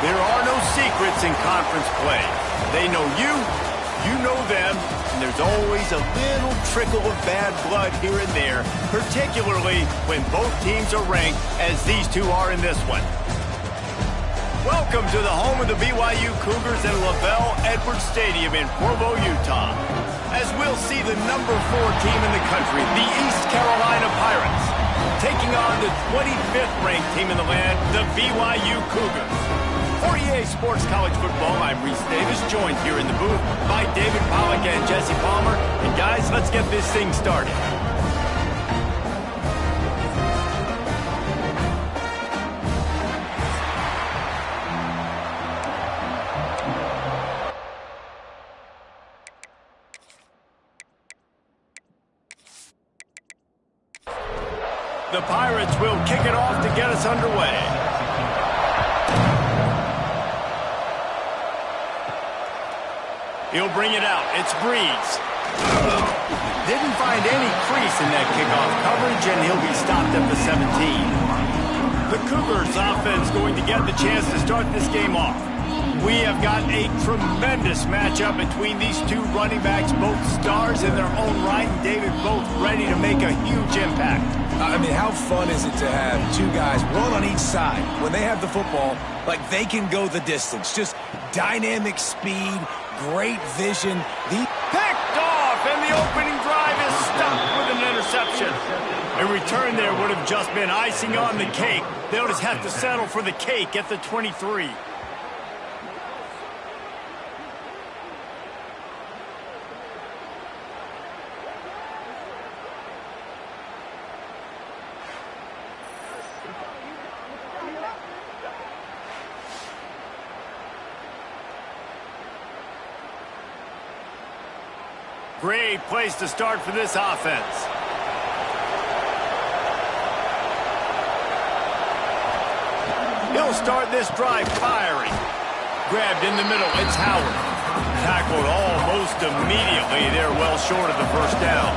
There are no secrets in conference play. They know you, you know them, and there's always a little trickle of bad blood here and there, particularly when both teams are ranked as these two are in this one. Welcome to the home of the BYU Cougars at LaBelle Edwards Stadium in Provo, Utah, as we'll see the #4 team in the country, the East Carolina Pirates, taking on the 25th ranked team in the land, the BYU Cougars. For EA Sports College Football, I'm Reese Davis, joined here in the booth by David Pollack and Jesse Palmer. And guys, let's get this thing started. The Pirates will kick it off to get us underway. He'll bring it out. It's Breeze. Didn't find any crease in that kickoff coverage, and he'll be stopped at the 17. The Cougars offense going to get the chance to start this game off. We have got a tremendous matchup between these two running backs, both stars in their own right, and David, both ready to make a huge impact. I mean, how fun is it to have two guys, one on each side, when they have the football, like they can go the distance. Just dynamic speed, great vision. Picked off, and the opening drive is stopped with an interception. A return there would have just been icing on the cake. They'll just have to settle for the cake at the 23. Great place to start for this offense. He'll start this drive firing. Grabbed in the middle, it's Howard. Tackled almost immediately. They're well short of the first down.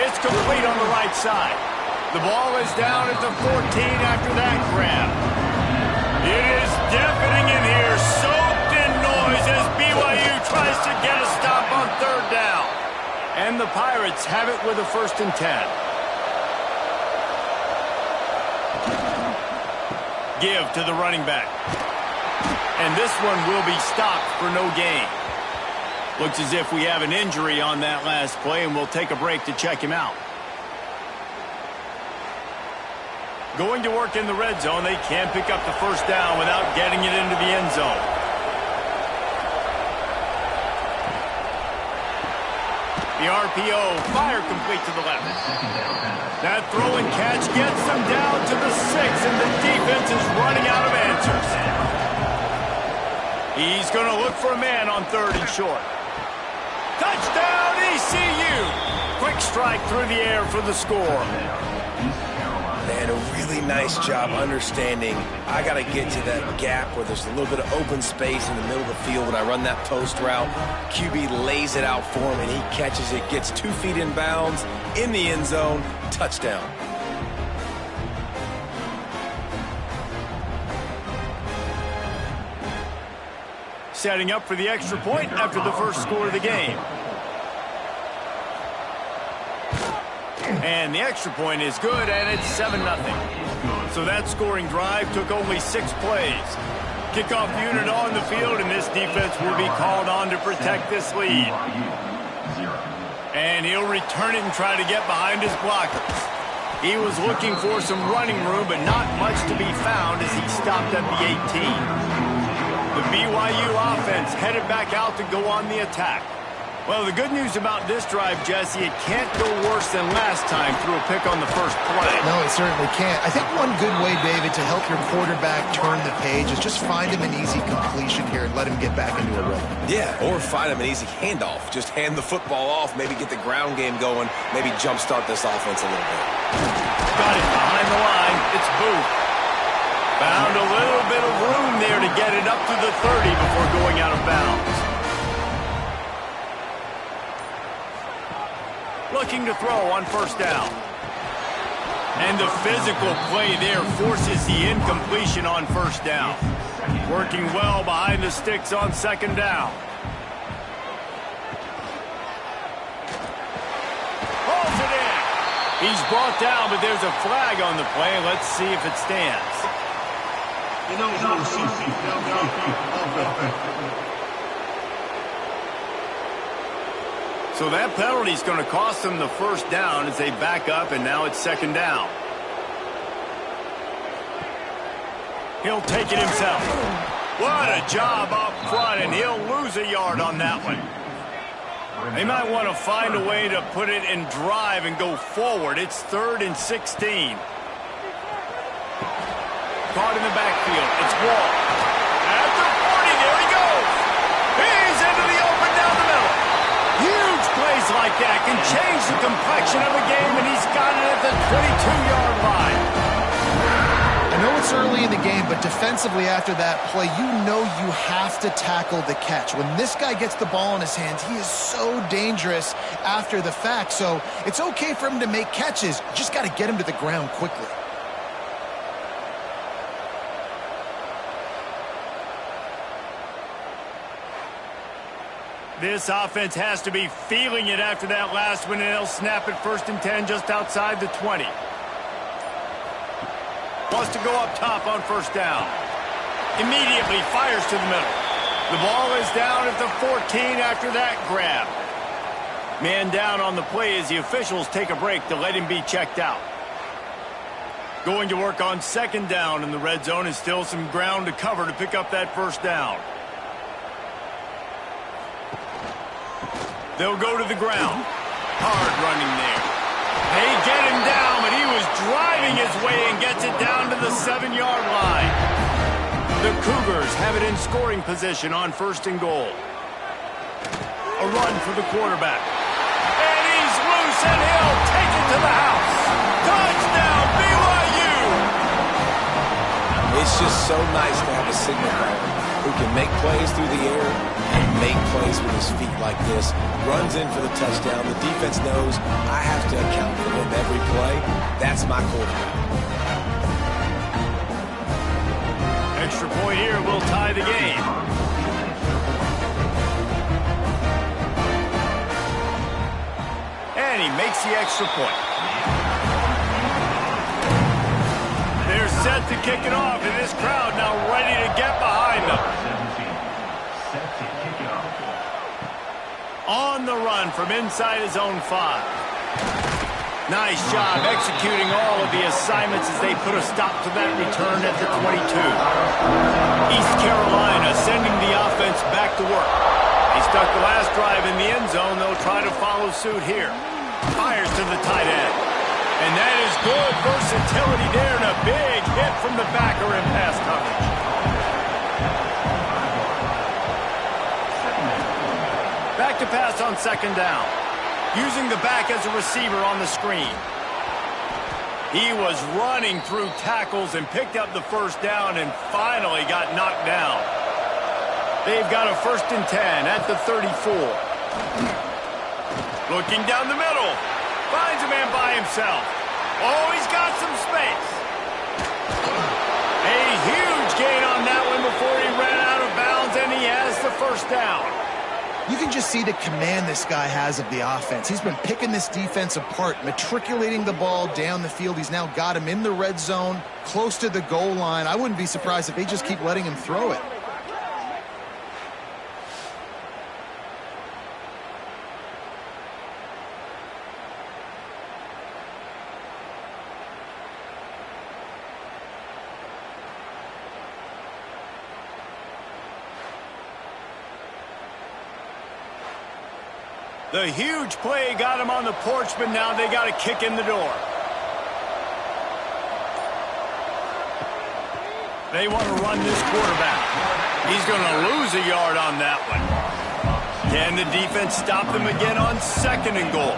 It's complete on the right side. The ball is down at the 14 after that grab. It is deafening in here, soaked in noise as BYU tries to get a stop on third down. And the Pirates have it with a 1st and 10. Give to the running back. And this one will be stopped for no gain. Looks as if we have an injury on that last play, and we'll take a break to check him out. Going to work in the red zone. They can't pick up the first down without getting it into the end zone. The RPO, fire complete to the left. That throw and catch gets them down to the 6, and the defense is running out of answers. He's going to look for a man on 3rd and short. Touchdown, ECU! Quick strike through the air for the score. Man, a really nice job understanding I got to get to that gap where there's a little bit of open space in the middle of the field when I run that post route. QB lays it out for him, and he catches it, gets 2 feet in bounds, in the end zone, touchdown. Setting up for the extra point after the first score of the game. And the extra point is good, and it's 7-0. So that scoring drive took only 6 plays. Kickoff unit on the field, and this defense will be called on to protect this lead. And he'll return it and try to get behind his blockers. He was looking for some running room, but not much to be found as he stopped at the 18. The BYU offense headed back out to go on the attack. Well, the good news about this drive, Jesse, it can't go worse than last time through a pick on the first play. No, it certainly can't. I think one good way, David, to help your quarterback turn the page is just find him an easy completion here and let him get back into a rhythm. Yeah, or find him an easy handoff. Just hand the football off, maybe get the ground game going, maybe jumpstart this offense a little bit. Got it behind the line. It's Booth. Found a little bit of room there to get it up to the 30 before going out of bounds. Looking to throw on first down. And the physical play there forces the incompletion on first down. Working well behind the sticks on second down. Pulls it in. He's brought down, but there's a flag on the play. Let's see if it stands. So that penalty is going to cost them the first down as they back up, and now it's second down. He'll take it himself. What a job up front, and he'll lose a yard on that one. They might want to find a way to put it in drive and go forward. It's 3rd and 16. Caught in the backfield. It's Wall. At the 40, there he goes. He's into the open down the middle. Huge plays like that can change the complexion of a game, and he's got it at the 22-yard line. I know it's early in the game, but defensively after that play, you know you have to tackle the catch. When this guy gets the ball in his hands, he is so dangerous after the fact. So it's okay for him to make catches. You just got to get him to the ground quickly. This offense has to be feeling it after that last one, and they'll snap it 1st and 10 just outside the 20. Wants to go up top on first down. Immediately fires to the middle. The ball is down at the 14 after that grab. Man down on the play as the officials take a break to let him be checked out. Going to work on second down in the red zone, and still some ground to cover to pick up that first down. They'll go to the ground. Hard running there. They get him down, but he was driving his way and gets it down to the 7-yard line. The Cougars have it in scoring position on 1st and goal. A run for the quarterback. And he's loose, and he'll take it to the house. Touchdown, BYU! It's just so nice to have a signal caller who can make plays through the air and make plays with his feet like this. Runs in for the touchdown. The defense knows I have to account for him every play. That's my quarterback. Extra point here will tie the game. And he makes the extra point. They're set to kick it off, and this crowd now ready to get behind them. On the run from inside his own 5. Nice job executing all of the assignments as they put a stop to that return at the 22. East Carolina sending the offense back to work. They stuck the last drive in the end zone. They'll try to follow suit here. Fires to the tight end. And that is good versatility there, and a big hit from the backer in pass coverage. Back to pass on second down. Using the back as a receiver on the screen. He was running through tackles and picked up the first down and finally got knocked down. They've got a 1st and 10 at the 34. Looking down the middle. Finds a man by himself. Oh, he's got some space. A huge gain on that one before he ran out of bounds, and he has the first down. You can just see the command this guy has of the offense. He's been picking this defense apart, matriculating the ball down the field. He's now got him in the red zone, close to the goal line. I wouldn't be surprised if they just keep letting him throw it. The huge play got him on the porch, but now they got to kick in the door. They want to run this quarterback. He's going to lose a yard on that one. Can the defense stop them again on 2nd and goal?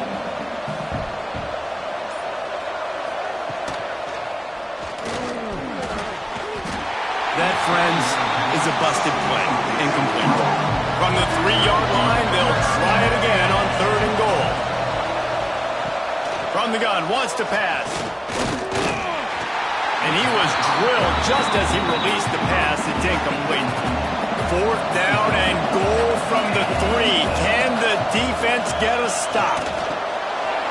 That, friends, is a busted play. Incomplete. From the 3-yard line, they'll try it again on 3rd and goal. From the gun, wants to pass. he was drilled just as he released the pass. It's incomplete. 4th down and goal from the 3. Can the defense get a stop?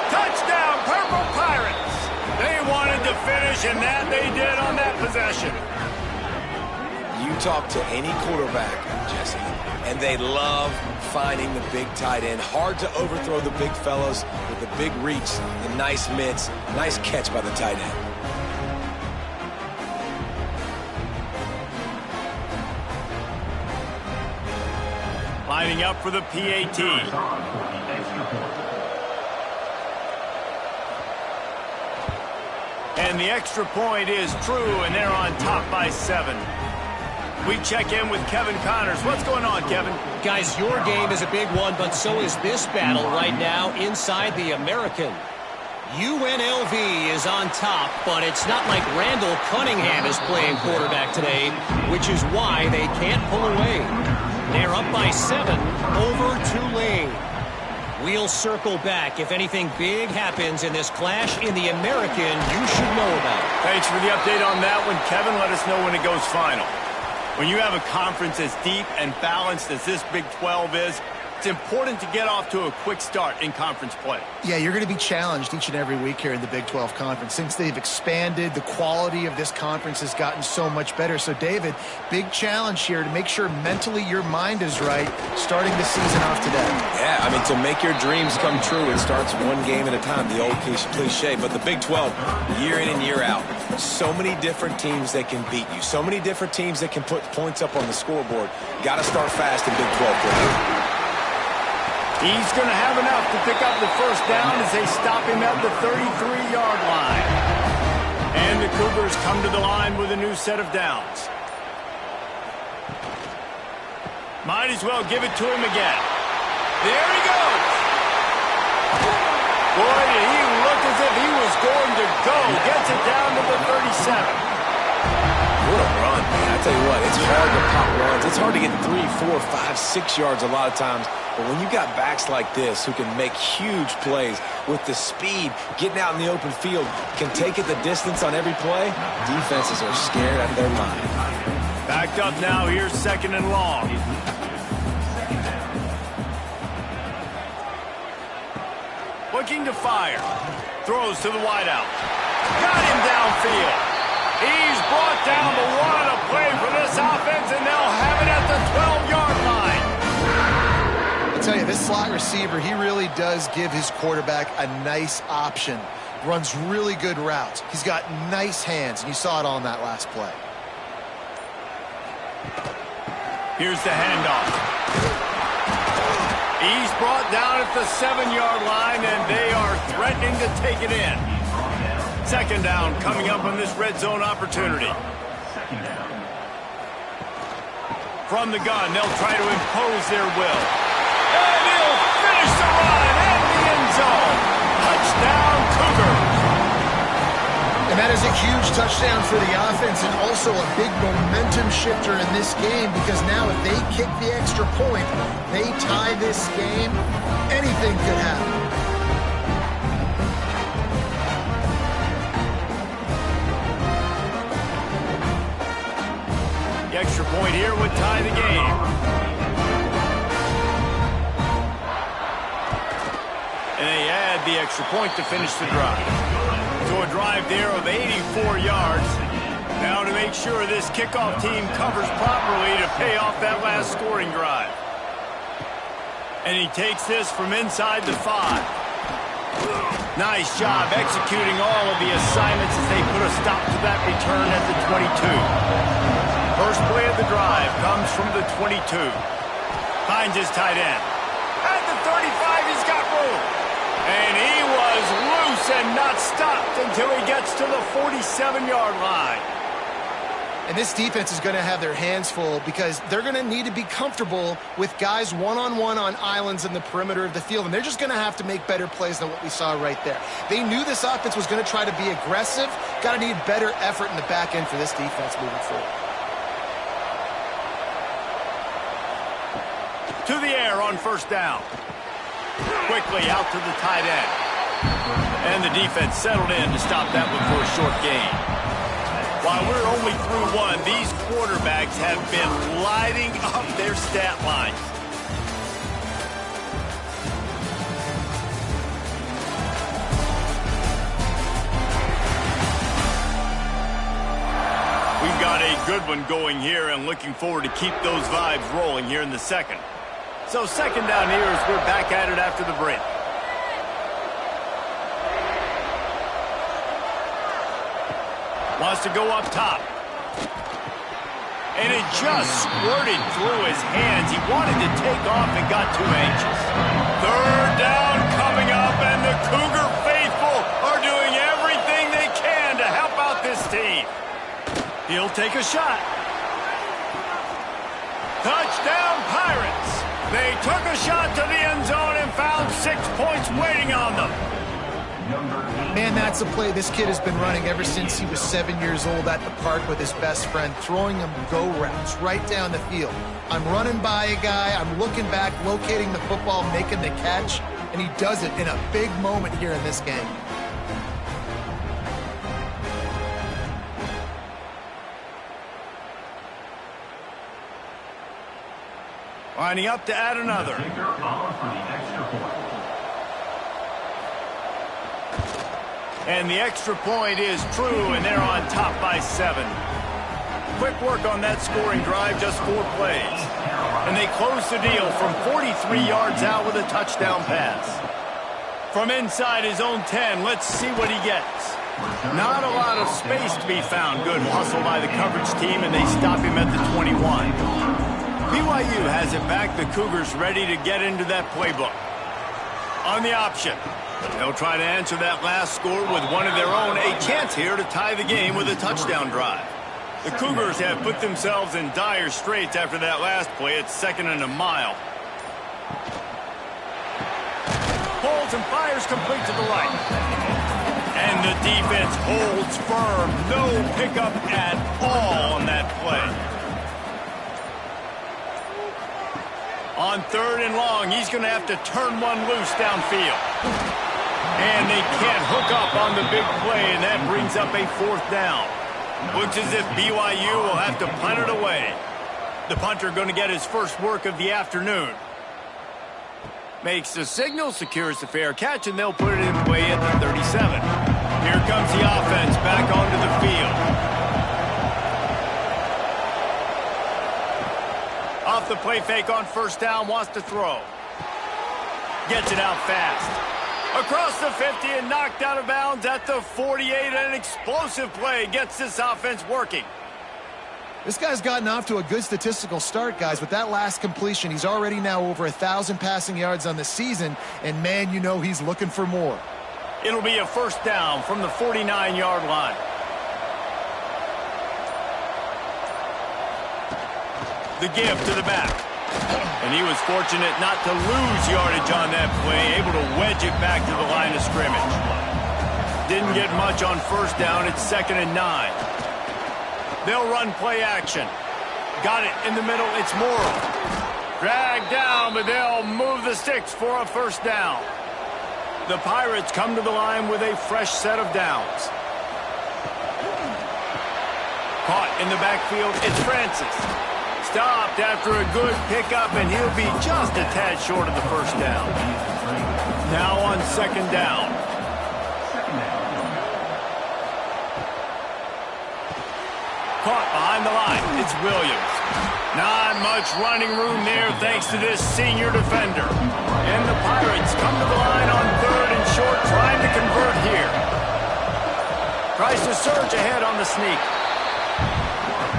Touchdown, Purple Pirates! They wanted to finish, and that they did on that possession. You talk to any quarterback, Jesse, and they love finding the big tight end. Hard to overthrow the big fellas with the big reach, the nice mitts, nice catch by the tight end. Lining up for the PAT. And the extra point is true, and they're on top by 7. We check in with Kevin Connors. What's going on, Kevin? Guys, your game is a big one, but so is this battle right now inside the American. UNLV is on top, but it's not like Randall Cunningham is playing quarterback today, which is why they can't pull away. They're up by 7 over Tulane. We'll circle back. If anything big happens in this clash in the American, you should know about it. Thanks for the update on that one, Kevin. Let us know when it goes final. When you have a conference as deep and balanced as this Big 12 is, it's important to get off to a quick start in conference play. Yeah, you're going to be challenged each and every week here in the Big 12 Conference. Since they've expanded, the quality of this conference has gotten so much better. So, David, big challenge here to make sure mentally your mind is right starting the season off today. Yeah, I mean, to make your dreams come true, it starts one game at a time, the old cliche. But the Big 12, year in and year out, so many different teams that can beat you, so many different teams that can put points up on the scoreboard. Got to start fast in Big 12 play. He's going to have enough to pick up the first down as they stop him at the 33-yard line. And the Cougars come to the line with a new set of downs. Might as well give it to him again. There he goes. Boy, did he look as if he was going to go. Gets it down to the 37. What a run, man. I tell you what, it's hard to pop runs. It's hard to get 3, 4, 5, 6 yards a lot of times. But when you got backs like this who can make huge plays with the speed, getting out in the open field, can take it the distance on every play, defenses are scared out of their mind. Backed up now, here's 2nd and long. Looking to fire. Throws to the wideout. Got him downfield. He's brought down, but what a play for this offense, and they'll have it at the 12-yard line. I tell you, this slot receiver, he really does give his quarterback a nice option. Runs really good routes. He's got nice hands, and you saw it all in that last play. Here's the handoff. He's brought down at the 7-yard line, and they are threatening to take it in. 2nd down coming up on this red zone opportunity. From the gun, they'll try to impose their will. And he'll finish the run in the end zone. Touchdown, Cougars. And that is a huge touchdown for the offense and also a big momentum shifter in this game because now if they kick the extra point, they tie this game, anything could happen. The extra point here would tie the game. And they add the extra point to finish the drive. So a drive there of 84 yards. Now to make sure this kickoff team covers properly to pay off that last scoring drive. And he takes this from inside the 5. Nice job executing all of the assignments as they put a stop to that return at the 22. First play of the drive comes from the 22. Finds his tight end. At the 35, he's got room. And he was loose and not stopped until he gets to the 47-yard line. And this defense is going to have their hands full because they're going to need to be comfortable with guys one-on-one on islands in the perimeter of the field. And they're just going to have to make better plays than what we saw right there. They knew this offense was going to try to be aggressive. Got to need better effort in the back end for this defense moving forward. To the air on 1st down. Quickly out to the tight end. And the defense settled in to stop that one for a short gain. While we're only through one, these quarterbacks have been lighting up their stat lines. We've got a good one going here and looking forward to keep those vibes rolling here in the second. So second down here as we're back at it after the break. Wants to go up top. And it just squirted through his hands. He wanted to take off and got too anxious. Third down coming up, and the Cougar faithful are doing everything they can to help out this team. He'll take a shot. Touchdown, Pirates. They took a shot to the end zone and found 6 points waiting on them. Man, that's a play this kid has been running ever since he was 7 years old at the park with his best friend, throwing him go routes right down the field. I'm running by a guy, I'm looking back, locating the football, making the catch, and he does it in a big moment here in this game. Lining up to add another. And the extra point is true, and they're on top by 7. Quick work on that scoring drive, just 4 plays. And they close the deal from 43 yards out with a touchdown pass. From inside his own 10, let's see what he gets. Not a lot of space to be found. Good hustle by the coverage team, and they stop him at the 21. BYU has it back. The Cougars ready to get into that playbook. On the option. They'll try to answer that last score with one of their own. A chance here to tie the game with a touchdown drive. The Cougars have put themselves in dire straits after that last play. It's 2nd and a mile. Holds and fires complete to the right. And the defense holds firm. No pickup at all on that play. On 3rd and long, he's going to have to turn one loose downfield. And they can't hook up on the big play, and that brings up a 4th down. Looks as if BYU will have to punt it away. The punter going to get his first work of the afternoon. Makes the signal, secures the fair catch, and they'll put it in play at the 37. Here comes the offense back onto the field. Off the play fake on 1st down, wants to throw. Gets it out fast. Across the 50 and knocked out of bounds at the 48. An explosive play gets this offense working. This guy's gotten off to a good statistical start, guys. With that last completion, he's already now over 1,000 passing yards on the season, and man, you know he's looking for more. It'll be a 1st down from the 49-yard line. The give to the back. And he was fortunate not to lose yardage on that play, able to wedge it back to the line of scrimmage. Didn't get much on 1st down. It's 2nd and 9. They'll run play action. Got it in the middle. It's Morrow. Dragged down, but they'll move the sticks for a 1st down. The Pirates come to the line with a fresh set of downs. Caught in the backfield. It's Francis. Stopped after a good pickup, and he'll be just a tad short of the 1st down. Now on 2nd down. Caught behind the line. It's Williams. Not much running room there thanks to this senior defender. And the Pirates come to the line on 3rd and short, trying to convert here. Tries to surge ahead on the sneak.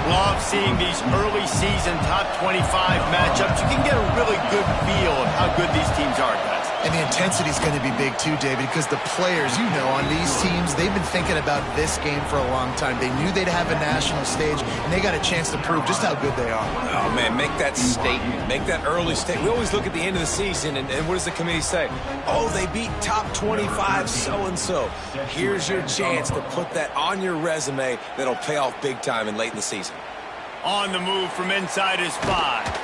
Love seeing these early season top 25 matchups. You can get a really good feel of how good these teams are, guys. And the intensity is going to be big too, David, because the players, you know, on these teams, they've been thinking about this game for a long time. They knew they'd have a national stage, and they got a chance to prove just how good they are. Oh, man, make that statement. Make that early statement. We always look at the end of the season, and what does the committee say? Oh, they beat top 25 so-and-so. Here's your chance to put that on your resume that'll pay off big time and late in the season. On the move from inside his 5.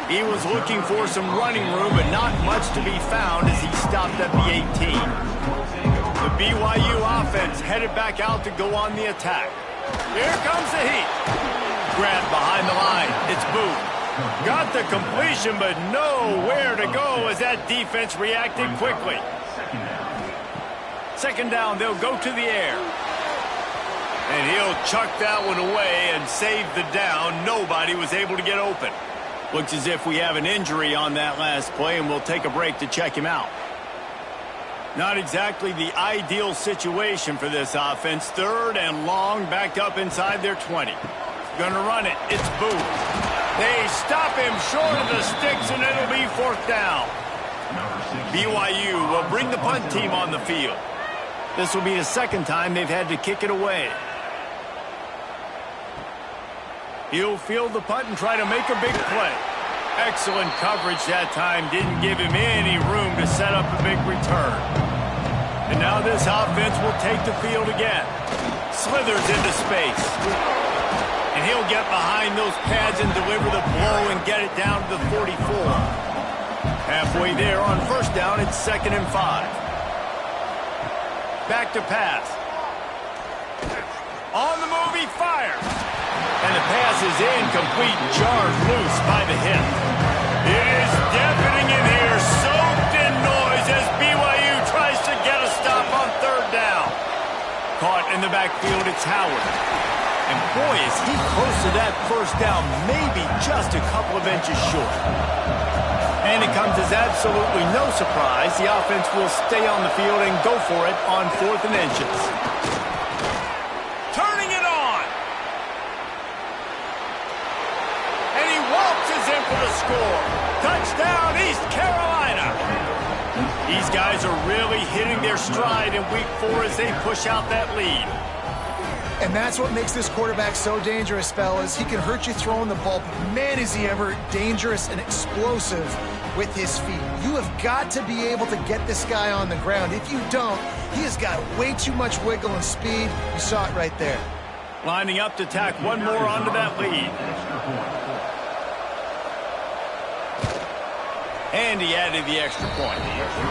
He was looking for some running room, but not much to be found as he stopped at the 18. The BYU offense headed back out to go on the attack. Here comes the heat. Grab behind the line. It's Booth. Got the completion, but nowhere to go as that defense reacted quickly. Second down, they'll go to the air. And he'll chuck that one away and save the down. Nobody was able to get open. Looks as if we have an injury on that last play, and we'll take a break to check him out. Not exactly the ideal situation for this offense. Third and long, backed up inside their 20. Gonna run it. It's Booth. They stop him short of the sticks, and it'll be fourth down. BYU will bring the punt team on the field. This will be the second time they've had to kick it away. He'll field the punt and try to make a big play. Excellent coverage that time. Didn't give him any room to set up a big return. And now this offense will take the field again. Slithers into space. And he'll get behind those pads and deliver the blow and get it down to the 44. Halfway there on first down, it's 2nd and 5. Back to pass. On the move, he fires. And the pass is incomplete, jarred loose by the hip. It is deafening in here, soaked in noise as BYU tries to get a stop on third down. Caught in the backfield, it's Howard. And boy, is he close to that first down, maybe just a couple of inches short. And it comes as absolutely no surprise. The offense will stay on the field and go for it on 4th and inches. Turning it on. And he waltzes in for the score. Touchdown, East Carolina. These guys are really hitting their stride in week 4 as they push out that lead. And that's what makes this quarterback so dangerous, fellas. He can hurt you throwing the ball, but man, is he ever dangerous and explosive with his feet. You have got to be able to get this guy on the ground. If you don't, he has got way too much wiggle and speed. You saw it right there. Lining up to tack one more onto that lead. And he added the extra point.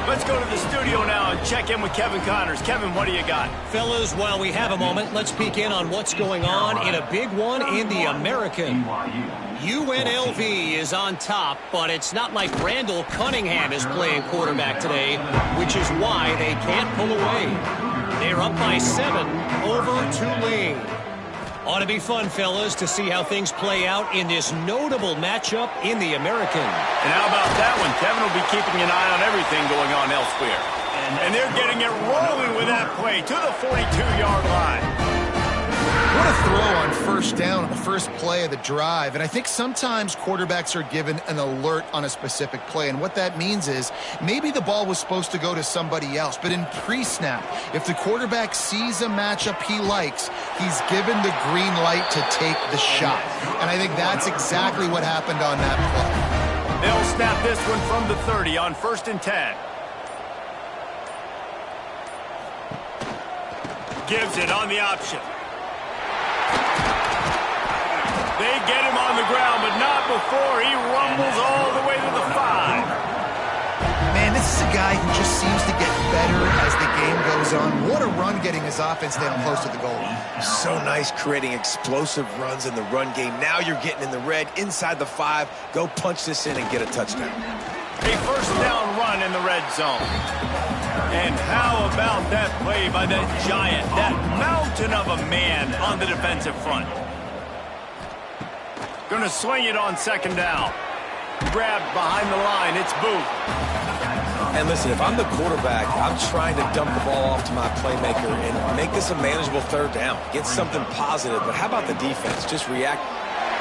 Let's go to the studio now and check in with Kevin Connors. Kevin, what do you got? Fellas, while we have a moment, let's peek in on what's going on in a big one in the American. UNLV is on top, but it's not like Randall Cunningham is playing quarterback today, which is why they can't pull away. They're up by 7 over Tulane. Ought to be fun, fellas, to see how things play out in this notable matchup in the American. And how about that one? Kevin will be keeping an eye on everything going on elsewhere. And they're getting it rolling with that play to the 42-yard line. What a throw on first down on the first play of the drive. And I think sometimes quarterbacks are given an alert on a specific play. And what that means is maybe the ball was supposed to go to somebody else. But in pre-snap, if the quarterback sees a matchup he likes, he's given the green light to take the shot. And I think that's exactly what happened on that play. They'll snap this one from the 30 on 1st and 10. Gives it on the option. They get him on the ground, but not before he rumbles all the way to the 5. Man, this is a guy who just seems to get better as the game goes on. What a run getting his offense down close to the goal line. So nice creating explosive runs in the run game. Now you're getting in the red, inside the 5. Go punch this in and get a touchdown. A first down run in the red zone. And how about that play by that giant, that mountain of a man on the defensive front? Going to swing it on 2nd down. Grabbed behind the line. It's Booth. And listen, if I'm the quarterback, I'm trying to dump the ball off to my playmaker and make this a manageable 3rd down. Get something positive. But how about the defense? Just react.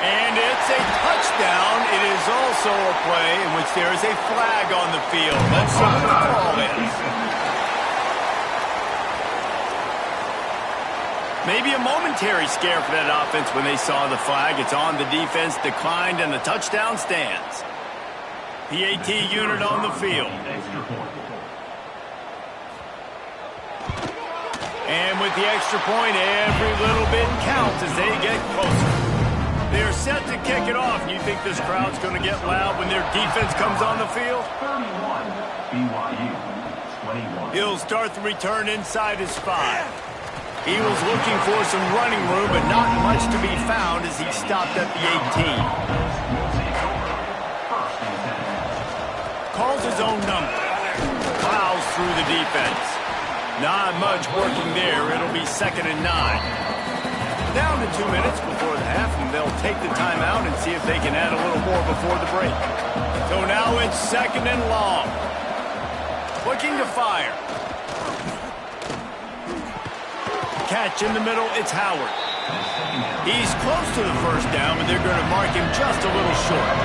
And it's a touchdown. It is also a play in which there is a flag on the field. Let's see what the call is. Maybe a momentary scare for that offense when they saw the flag. It's on the defense, declined, and the touchdown stands. PAT unit on the field. And with the extra point, every little bit counts as they get closer. They're set to kick it off. You think this crowd's going to get loud when their defense comes on the field? 31, BYU, 21. He'll start the return inside his 5. He was looking for some running room, but not much to be found as he stopped at the 18. Calls his own number. Plows through the defense. Not much working there. It'll be 2nd and 9. Down to 2 minutes before the half, and they'll take the timeout and see if they can add a little more before the break. So now it's 2nd and long. Looking to fire. Catch in the middle, it's Howard. He's close to the first down, but they're going to mark him just a little short.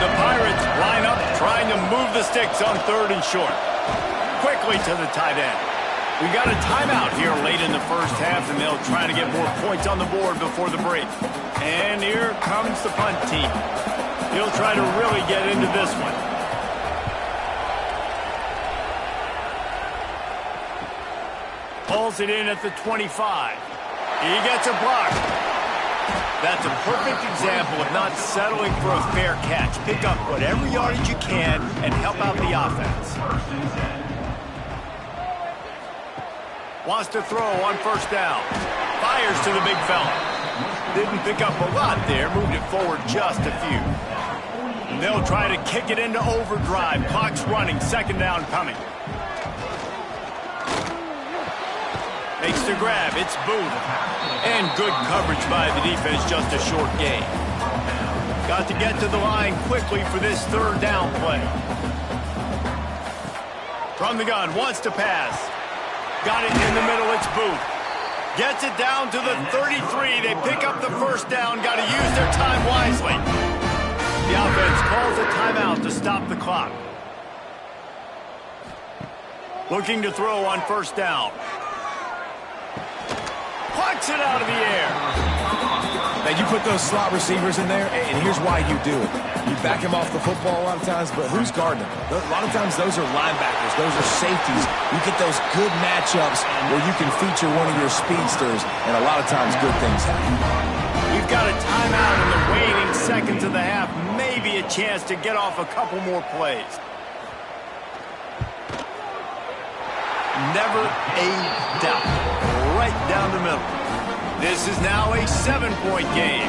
The Pirates line up, trying to move the sticks on 3rd and short. Quickly to the tight end. We got a timeout here late in the first half, and they'll try to get more points on the board before the break. And here comes the punt team. He'll try to really get into this one. Pulls it in at the 25. He gets a block. That's a perfect example of not settling for a fair catch. Pick up whatever yardage you can and help out the offense. Wants to throw on 1st down. Fires to the big fella. Didn't pick up a lot there. Moved it forward just a few. And they'll try to kick it into overdrive. Clock's running. 2nd down coming. Makes the grab. It's Booth. And good coverage by the defense. Just a short gain. Got to get to the line quickly for this 3rd down play. From the gun. Wants to pass. Got it in the middle, it's Booth. Gets it down to the 33. They pick up the 1st down. Got to use their time wisely. The offense calls a timeout to stop the clock. Looking to throw on 1st down. Plucks it out of the air. Now, you put those slot receivers in there, and here's why you do it. You back him off the football a lot of times, but who's guarding him? A lot of times those are linebackers. Those are safeties. You get those good matchups where you can feature one of your speedsters, and a lot of times good things happen. We've got a timeout in the waning seconds of the half. Maybe a chance to get off a couple more plays. Never a doubt. Right down the middle. This is now a 7-point game.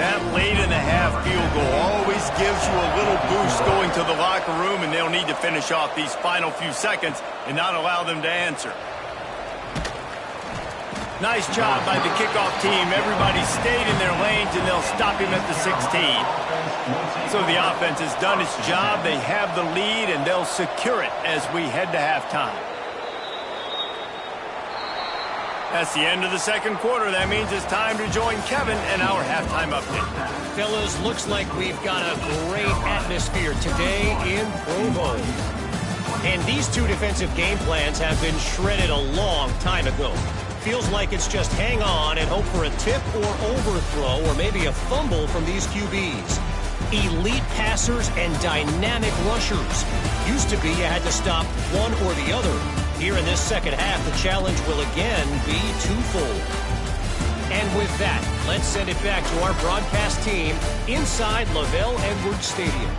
That late in the half field goal always gives you a little boost going to the locker room, and they'll need to finish off these final few seconds and not allow them to answer. Nice job by the kickoff team. Everybody stayed in their lanes, and they'll stop him at the 16. So the offense has done its job. They have the lead, and they'll secure it as we head to halftime. That's the end of the 2nd quarter. That means it's time to join Kevin and our halftime update. Fellas, looks like we've got a great atmosphere today in Provo. And these two defensive game plans have been shredded a long time ago. Feels like it's just hang on and hope for a tip or overthrow or maybe a fumble from these QBs. Elite passers and dynamic rushers. Used to be you had to stop one or the other. Here in this 2nd half, the challenge will again be twofold. And with that, let's send it back to our broadcast team inside Lavelle Edwards Stadium.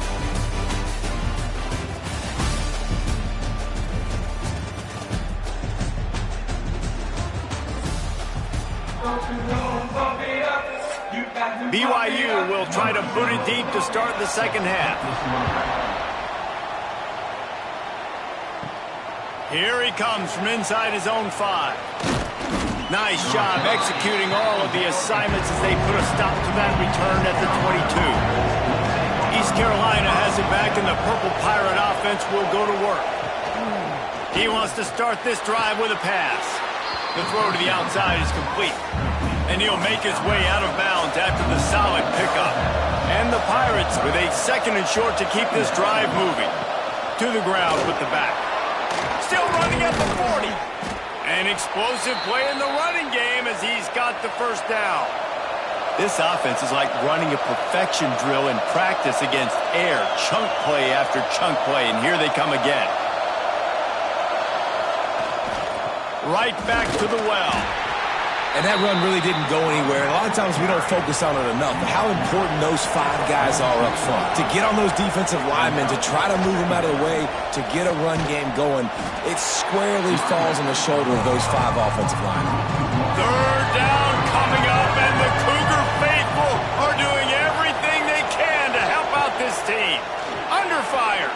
BYU will try to boot it deep to start the 2nd half. Here he comes from inside his own 5. Nice job executing all of the assignments as they put a stop to that return at the 22. East Carolina has it back, and the Purple Pirate offense will go to work. He wants to start this drive with a pass. The throw to the outside is complete. And he'll make his way out of bounds after the solid pickup. And the Pirates with a 2nd and short to keep this drive moving. To the ground with the back. Still running at the 40. An explosive play in the running game as he's got the 1st down. This offense is like running a perfection drill in practice against air. Chunk play after chunk play, and here they come again. Right back to the well. And that run really didn't go anywhere. And a lot of times we don't focus on it enough. But how important those 5 guys are up front. To get on those defensive linemen, to try to move them out of the way, to get a run game going, it squarely falls on the shoulder of those 5 offensive linemen. Third down coming up, and the Cougar faithful are doing everything they can to help out this team. Under fire.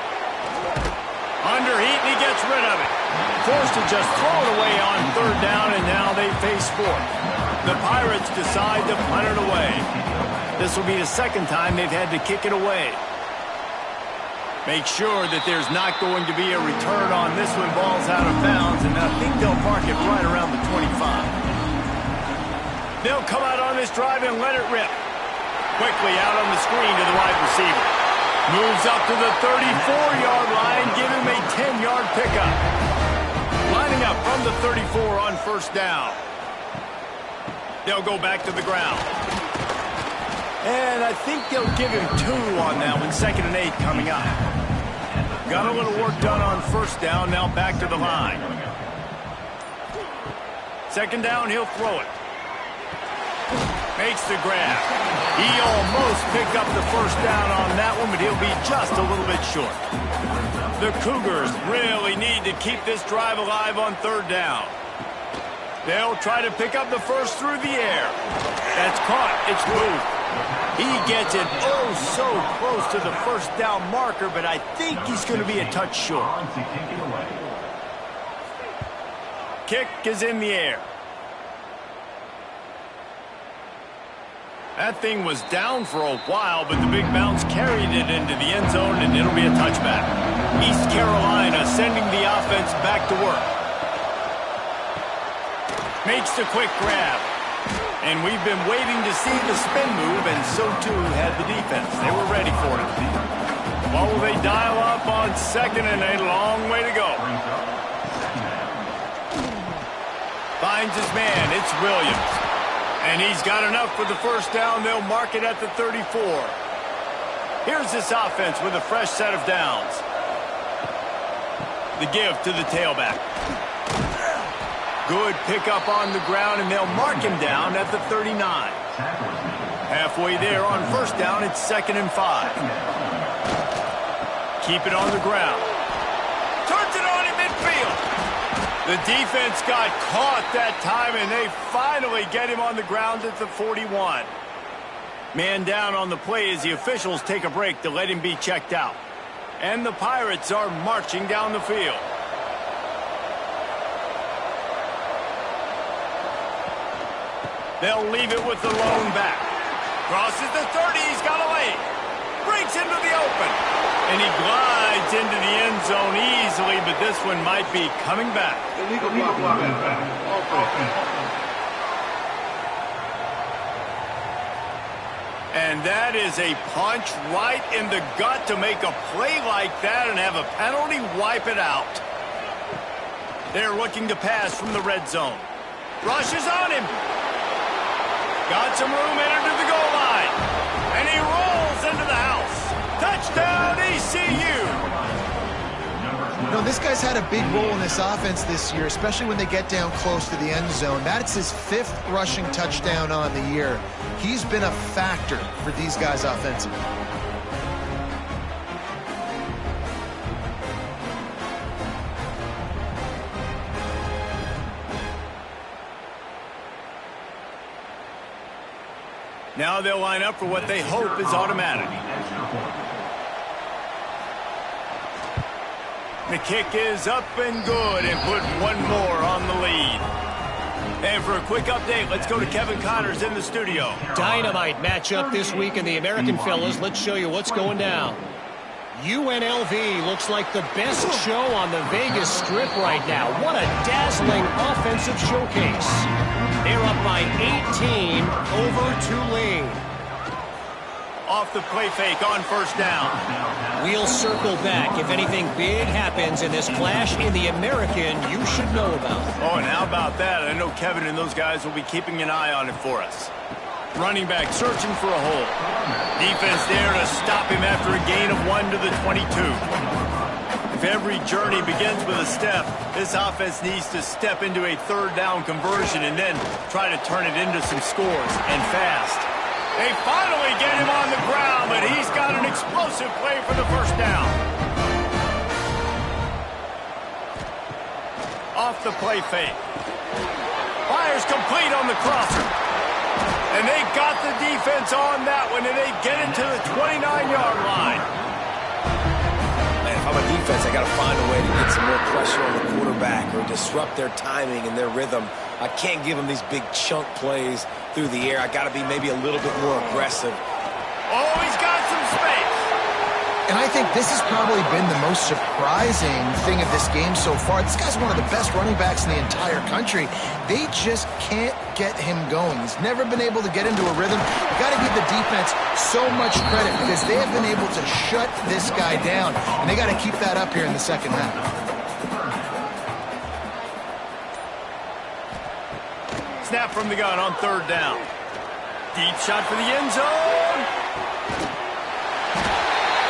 Under heat, and he gets rid of it. Forced to just throw it away on third down, and now they face fourth. The Pirates decide to punt it away. This will be the second time they've had to kick it away. Make sure that there's not going to be a return on this one. Ball's out of bounds, and I think they'll park it right around the 25. They'll come out on this drive and let it rip. Quickly out on the screen to the wide receiver. Moves up to the 34-yard line, give him a 10-yard pickup. Lining up from the 34 on first down. They'll go back to the ground. And I think they'll give him 2 on that one. 2nd and 8 coming up. Got a little work done on first down, now back to the line. 2nd down, he'll throw it. Makes the grab. He almost picked up the first down on that one, but he'll be just a little bit short. The Cougars really need to keep this drive alive on third down. They'll try to pick up the first through the air. That's caught. It's moved. He gets it oh so close to the first down marker, but I think he's going to be a touch short. Kick is in the air. That thing was down for a while, but the big bounce carried it into the end zone, and it'll be a touchback. East Carolina sending the offense back to work. Makes the quick grab. And we've been waiting to see the spin move, and so too had the defense. They were ready for it. What will they dial up on 2nd and a long way to go? Finds his man. It's Williams. And he's got enough for the first down. They'll mark it at the 34. Here's this offense with a fresh set of downs. The give to the tailback. Good pickup on the ground, and they'll mark him down at the 39. Halfway there on first down, it's 2nd and 5. Keep it on the ground. Turns it on in midfield. The defense got caught that time, and they finally get him on the ground at the 41. Man down on the play as the officials take a break to let him be checked out. And the Pirates are marching down the field. They'll leave it with the lone back. Crosses the 30, he's got a lane. Breaks into the open. And he glides into the end zone easily, but this one might be coming back. Illegal block. And that is a punch right in the gut to make a play like that and have a penalty wipe it out. They're looking to pass from the red zone. Rushes on him. Got some room, entered to the goal line. And he rolls into the house. Touchdown, ECU. You know, this guy's had a big role in this offense this year, especially when they get down close to the end zone. That's his 5th rushing touchdown on the year. He's been a factor for these guys offensively. Now they'll line up for what they hope is automatic. The kick is up and good, and put one more on the lead. And for a quick update, let's go to Kevin Connors in the studio. Dynamite matchup this week in the American, fellas. Let's show you what's going down. UNLV looks like the best show on the Vegas Strip right now. What a dazzling offensive showcase. They're up by 18 over Tulane. Off the play fake on first down. We'll circle back if anything big happens in this clash in the American you should know about. Oh, and how about that? I know Kevin and those guys will be keeping an eye on it for us. Running back searching for a hole. Defense there to stop him after a gain of 1 to the 22. every journey begins with a step, this offense needs to step into a third down conversion and then try to turn it into some scores, and fast. They finally get him on the ground, but he's got an explosive play for the first down. Off the play fake. Fires complete on the crosser. And they got the defense on that one, and they get it to the 29-yard line. Man, if I'm a defense, I got to find a way to get some more pressure on the quarterback or disrupt their timing and their rhythm. I can't give them these big chunk plays through the air. I got to be maybe a little bit more aggressive. Oh, he's got some space. And I think this has probably been the most surprising thing of this game so far. This guy's one of the best running backs in the entire country. They just can't get him going. He's never been able to get into a rhythm. You got to give the defense so much credit because they have been able to shut this guy down. And they got to keep that up here in the second half. Snap from the gun on third down. Deep shot for the end zone.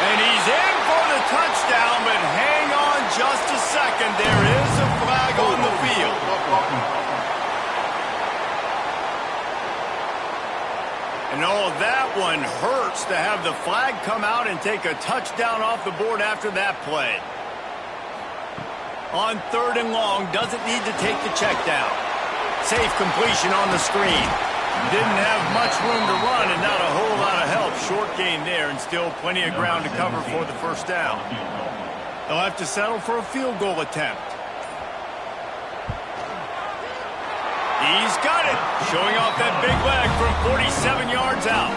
And he's in for the touchdown, but hang on just a second. There is a flag on the field. And oh, that one hurts to have the flag come out and take a touchdown off the board after that play. On third and long, doesn't need to take the check down. Safe completion on the screen. Didn't have much room to run and not a whole lot of help. Short gain there and still plenty of ground to cover for the first down. They'll have to settle for a field goal attempt. He's got it. Showing off that big leg from 47 yards out.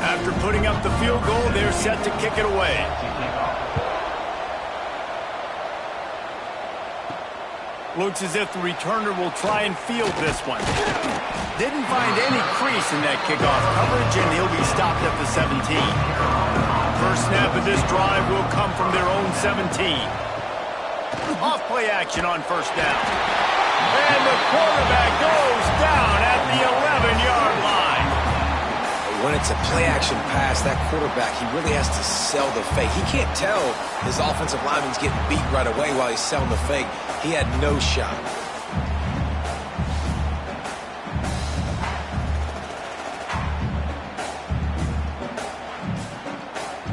After putting up the field goal, they're set to kick it away. Looks as if the returner will try and field this one. Didn't find any crease in that kickoff coverage, and he'll be stopped at the 17. First snap of this drive will come from their own 17. Off play action on first down. And the quarterback goes down at the 11-yard line. When it's a play-action pass, that quarterback, he really has to sell the fake. He can't tell his offensive lineman's getting beat right away while he's selling the fake. He had no shot.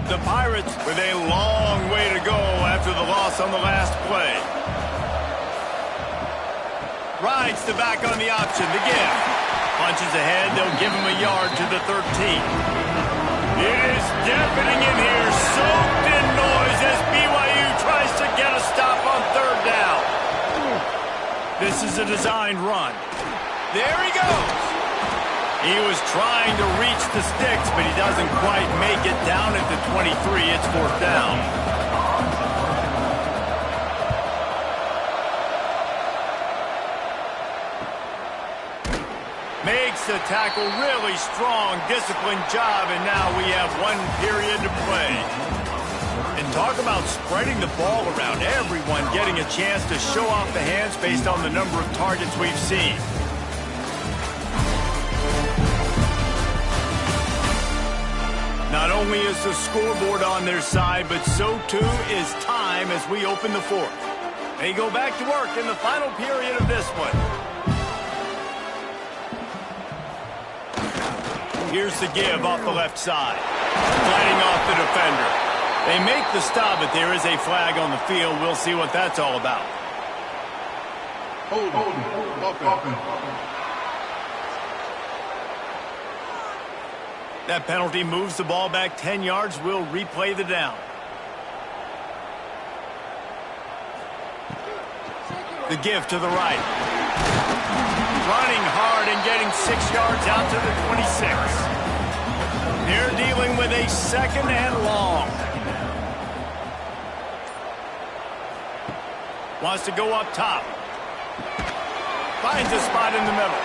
The Pirates with a long way to go after the loss on the last play. Rides the back on the option, the give. Punches ahead, they'll give him a yard to the 13. It is deafening in here, soaked in noise as BYU tries to get a stop on third down. This is a designed run. There he goes. He was trying to reach the sticks, but he doesn't quite make it down at the 23. It's fourth down. Makes the tackle really strong, disciplined job, and now we have one period to play. And talk about spreading the ball around. Everyone getting a chance to show off the hands based on the number of targets we've seen. Not only is the scoreboard on their side, but so too is time as we open the fourth. They go back to work in the final period of this one. Here's the give off the left side. Fighting off the defender. They make the stop, but there is a flag on the field. We'll see what that's all about. That penalty moves the ball back 10 yards. We'll replay the down. The give to the right. Running hard and getting 6 yards out to the 26. They're dealing with a second and long. Wants to go up top. Finds a spot in the middle.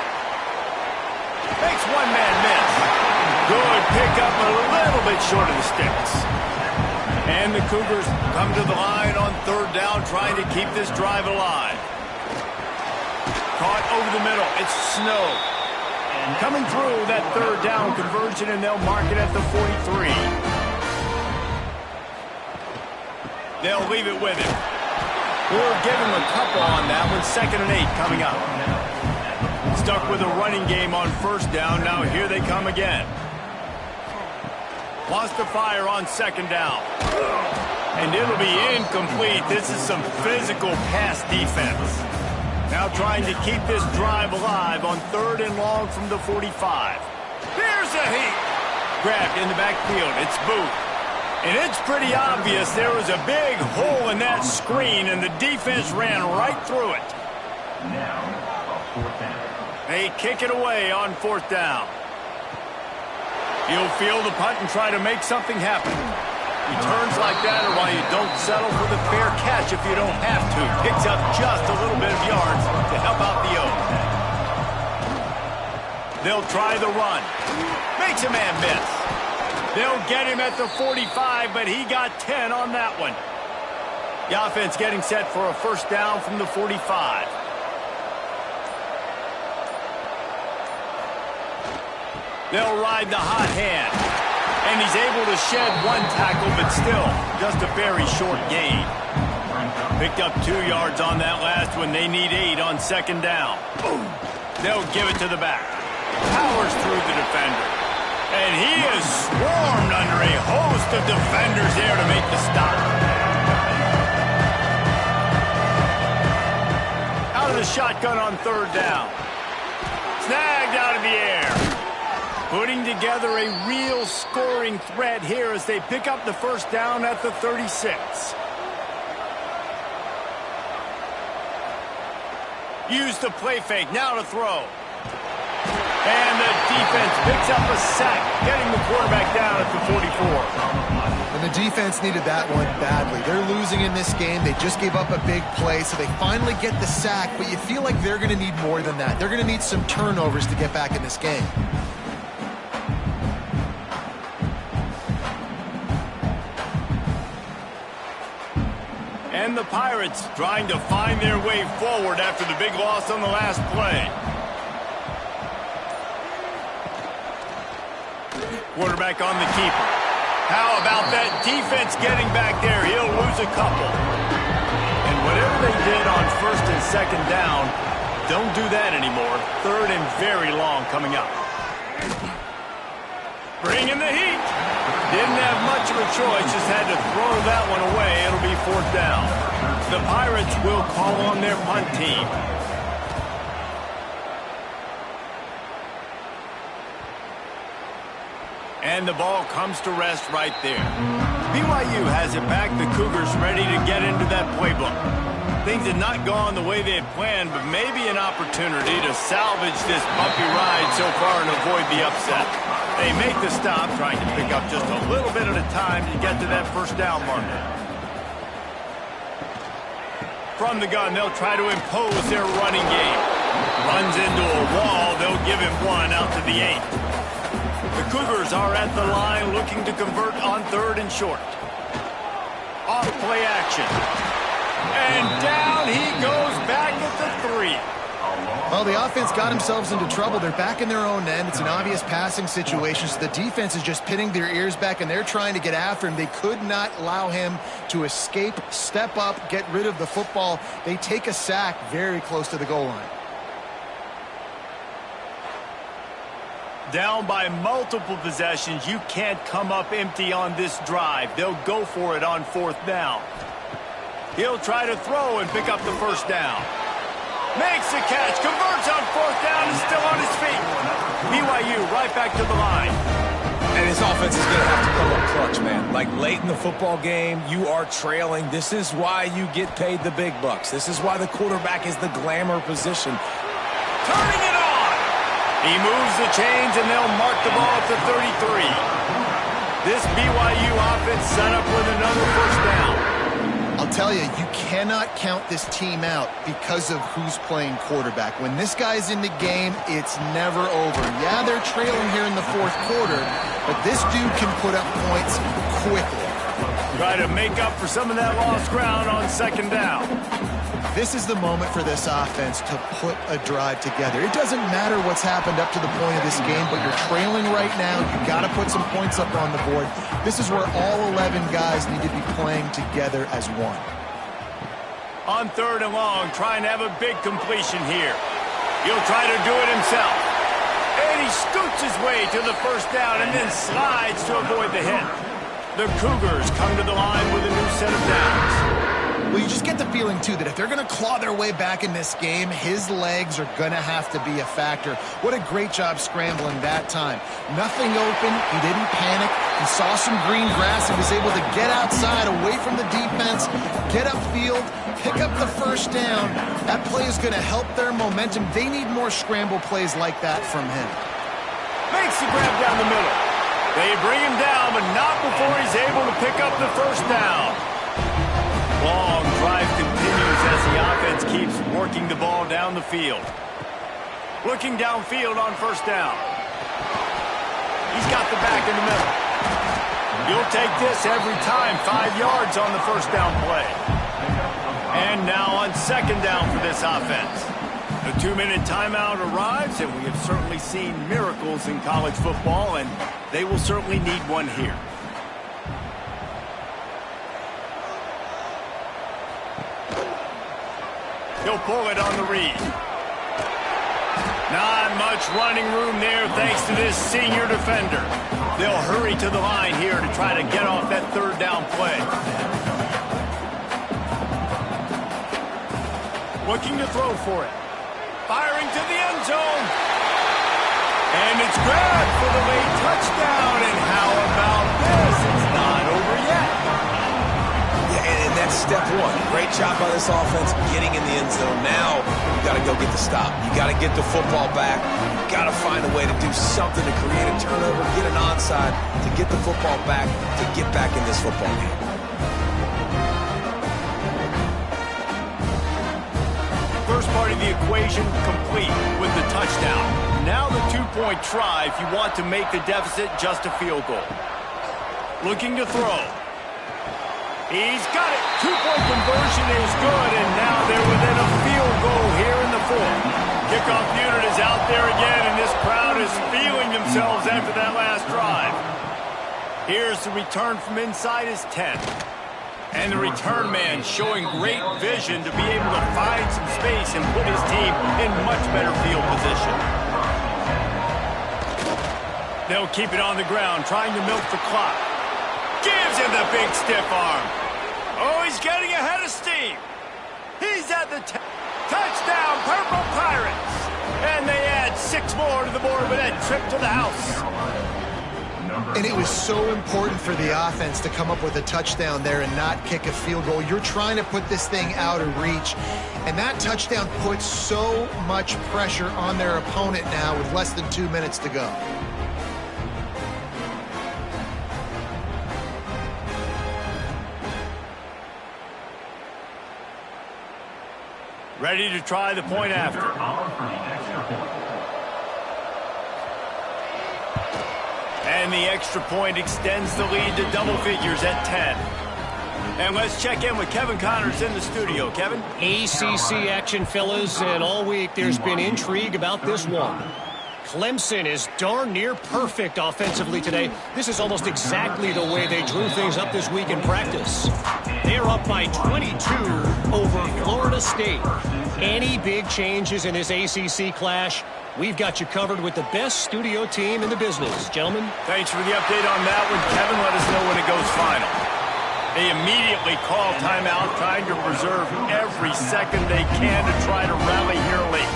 Makes one man miss. Good pickup, a little bit short of the sticks. And the Cougars come to the line on third down, trying to keep this drive alive. caught over the middle. It's Snow. Coming through that third down conversion, and they'll mark it at the 43. They'll leave it with him. We'll give him a couple on that one. 2nd and 8 coming up. Stuck with a running game on first down. Now here they come again. Wants to fire on 2nd down. And it'll be incomplete. This is some physical pass defense. Now trying to keep this drive alive on 3rd and long from the 45. There's a heat. Grabbed in the backfield. It's Booth. And it's pretty obvious there was a big hole in that screen, and the defense ran right through it. They kick it away on 4th down. He'll field the punt and try to make something happen. Returns like that are why you don't settle for the fair catch if you don't have to. Picks up just a little bit of yards to help out the O. They'll try the run. Makes a man miss. They'll get him at the 45, but he got 10 on that one. The offense getting set for a 1st down from the 45. They'll ride the hot hand. And he's able to shed one tackle, but still just a very short gain. Picked up 2 yards on that last one. They need 8 on 2nd down. Boom. They'll give it to the back. Powers through the defender. And he is swarmed under a host of defenders there to make the stop. Out of the shotgun on 3rd down. Snagged out of the air. Putting together a real scoring threat here as they pick up the 1st down at the 36. Use the play fake, now to throw. And the defense picks up a sack, getting the quarterback down at the 44. And the defense needed that one badly. They're losing in this game. They just gave up a big play, so they finally get the sack, but you feel like they're going to need more than that. They're going to need some turnovers to get back in this game. And the Pirates trying to find their way forward after the big loss on the last play. Quarterback on the keeper. How about that defense getting back there? He'll lose a couple. And whatever they did on 1st and 2nd down, don't do that anymore. 3rd and very long coming up. Bring in the heat. Didn't have much of a choice, just had to throw that one away. It'll be 4th down. The Pirates will call on their punt team. And the ball comes to rest right there. BYU has it back. The Cougars ready to get into that playbook. Things had not gone the way they had planned, but maybe an opportunity to salvage this bumpy ride so far and avoid the upset. They make the stop, trying to pick up just a little bit at a time to get to that 1st down marker. From the gun, they'll try to impose their running game. Runs into a wall, they'll give him 1 out to the 8. The Cougars are at the line looking to convert on 3rd and short. Off play action. And down he goes back at the 3. Well, the offense got themselves into trouble. They're back in their own end. It's an obvious passing situation, so the defense is just pinning their ears back, and they're trying to get after him. They could not allow him to escape, step up, get rid of the football. They take a sack very close to the goal line. Down by multiple possessions, you can't come up empty on this drive. They'll go for it on 4th down. He'll try to throw and pick up the 1st down. Makes the catch, converts on 4th down, and still on his feet. BYU right back to the line. And his offense is going to have to come up clutch, man. Like late in the football game, you are trailing. This is why you get paid the big bucks. This is why the quarterback is the glamour position. Turning it on. He moves the chains, and they'll mark the ball at the 33. This BYU offense set up with another 1st down. I'll tell you, you cannot count this team out because of who's playing quarterback. When this guy's in the game, it's never over. Yeah, they're trailing here in the 4th quarter, but this dude can put up points quickly. Try to make up for some of that lost ground on 2nd down. This is the moment for this offense to put a drive together. It doesn't matter what's happened up to the point of this game, but you're trailing right now. You've got to put some points up on the board. This is where all 11 guys need to be playing together as one. On 3rd and long, trying to have a big completion here. He'll try to do it himself. And he scoots his way to the first down and then slides to avoid the hit. The Cougars come to the line with a new set of downs. Well, you just get the feeling, too, that if they're going to claw their way back in this game, his legs are going to have to be a factor. What a great job scrambling that time. Nothing open. He didn't panic. He saw some green grass and was able to get outside, away from the defense, get upfield, pick up the first down. That play is going to help their momentum. They need more scramble plays like that from him. Makes the grab down the middle. They bring him down, but not before he's able to pick up the first down. Long drive continues as the offense keeps working the ball down the field. Looking downfield on first down. He's got the back in the middle. You'll take this every time. 5 yards on the first down play. And now on second down for this offense. The 2-minute timeout arrives, and we have certainly seen miracles in college football, and they will certainly need one here. He'll pull it on the read. Not much running room there thanks to this senior defender. They'll hurry to the line here to try to get off that third down play. Looking to throw for it. Firing to the end zone. And it's grabbed for the late touchdown. And how about this? It's not over yet. And that's step one. Great job by this offense getting in the end zone. Now you got to go get the stop. You got to get the football back. You got to find a way to do something to create a turnover, get an onside, to get the football back, to get back in this football game. First part of the equation complete with the touchdown. Now the 2-point try if you want to make the deficit just a field goal. Looking to throw. He's got it. 2-point conversion is good, and now they're within a field goal here in the fourth. Kickoff unit is out there again, and this crowd is feeling themselves after that last drive. Here's the return from inside his 10. And the return man showing great vision to be able to find some space and put his team in much better field position. They'll keep it on the ground, trying to milk the clock. Gives him the big stiff arm. Oh, he's getting ahead of steam. He's at the touchdown, Purple Pirates. And they add 6 more to the board with that trip to the house. And it was so important for the offense to come up with a touchdown there and not kick a field goal. You're trying to put this thing out of reach. And that touchdown puts so much pressure on their opponent now with less than 2 minutes to go. Ready to try the point after. And the extra point extends the lead to double figures at 10. And let's check in with Kevin Connors in the studio. Kevin? ACC action, fellas, and all week there's been intrigue about this one. Clemson is darn near perfect offensively today. This is almost exactly the way they drew things up this week in practice. They're up by 22 over Florida State. Any big changes in this ACC clash? We've got you covered with the best studio team in the business. Gentlemen? Thanks for the update on that one, Kevin. Let us know when it goes final. They immediately call timeout, trying to preserve every second they can to try to rally here late.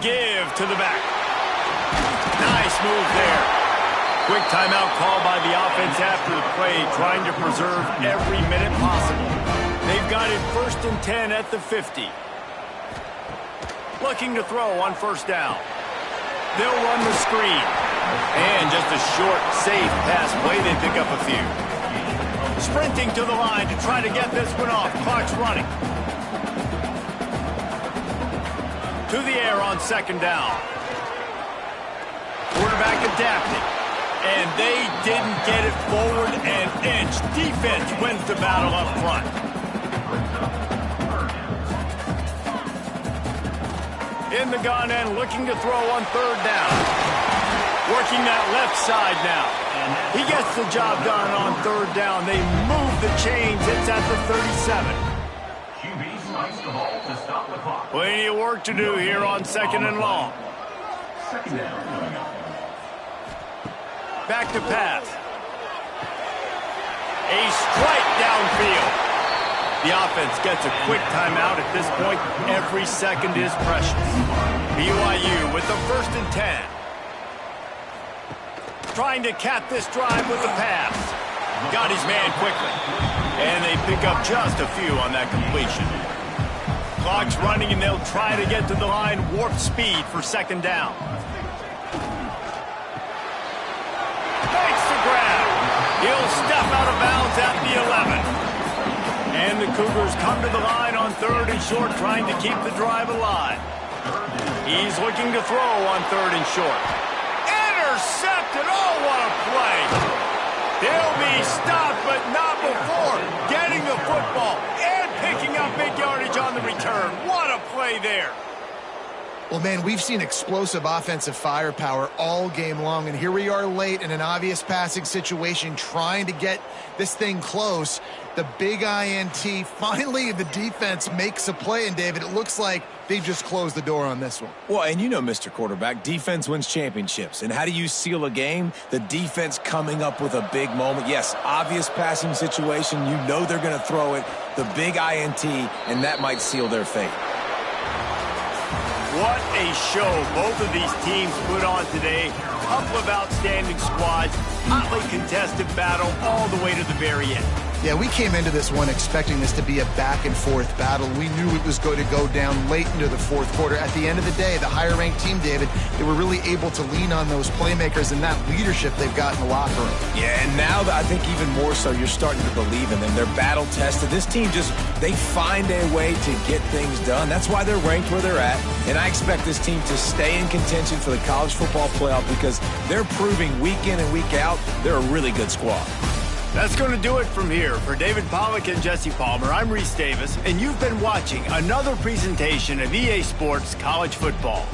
Give to the back. Nice move there. Quick timeout call by the offense after the play, trying to preserve every minute possible. They've got it 1st and 10 at the 50. Looking to throw on first down. They'll run the screen. And just a short, safe pass play, they pick up a few. Sprinting to the line to try to get this one off. Clock's running. To the air on second down. Quarterback adapting. And they didn't get it forward an inch. Defense wins the battle up front. In the gun and looking to throw on third down. Working that left side now. He gets the job done on third down. They move the chains. It's at the 37. QB slice the ball to stop the clock. Plenty of work to do here on second and long. Second down coming up. Back to pass. A strike downfield. The offense gets a quick timeout at this point. Every second is precious. BYU with the 1st and 10. Trying to cap this drive with the pass. Got his man quickly. And they pick up just a few on that completion. Clock's running and they'll try to get to the line. Warp speed for second down. Makes the grab. He'll step out of bounds at the 11. And the Cougars come to the line on third and short, trying to keep the drive alive. He's looking to throw on third and short. Intercepted. Oh, what a play. They'll be stopped, but not before getting the football and picking up big yardage on the return. What a play there. Well, man, we've seen explosive offensive firepower all game long, and here we are late in an obvious passing situation trying to get this thing close. The big INT, finally the defense makes a play, and David, it looks like they just closed the door on this one. Well, and you know, Mr. Quarterback, defense wins championships. And how do you seal a game? The defense coming up with a big moment. Yes, obvious passing situation. You know they're going to throw it. The big INT, and that might seal their fate. What a show both of these teams put on today. Couple of outstanding squads. Hotly contested battle all the way to the very end. Yeah, we came into this one expecting this to be a back-and-forth battle. We knew it was going to go down late into the fourth quarter. At the end of the day, the higher-ranked team, David, they were really able to lean on those playmakers and that leadership they've got in the locker room. Yeah, and now I think even more so, you're starting to believe in them. They're battle-tested. This team they find a way to get things done. That's why they're ranked where they're at. And I expect this team to stay in contention for the college football playoff because they're proving week in and week out they're a really good squad. That's going to do it from here. For David Pollack and Jesse Palmer, I'm Reese Davis, and you've been watching another presentation of EA Sports College Football.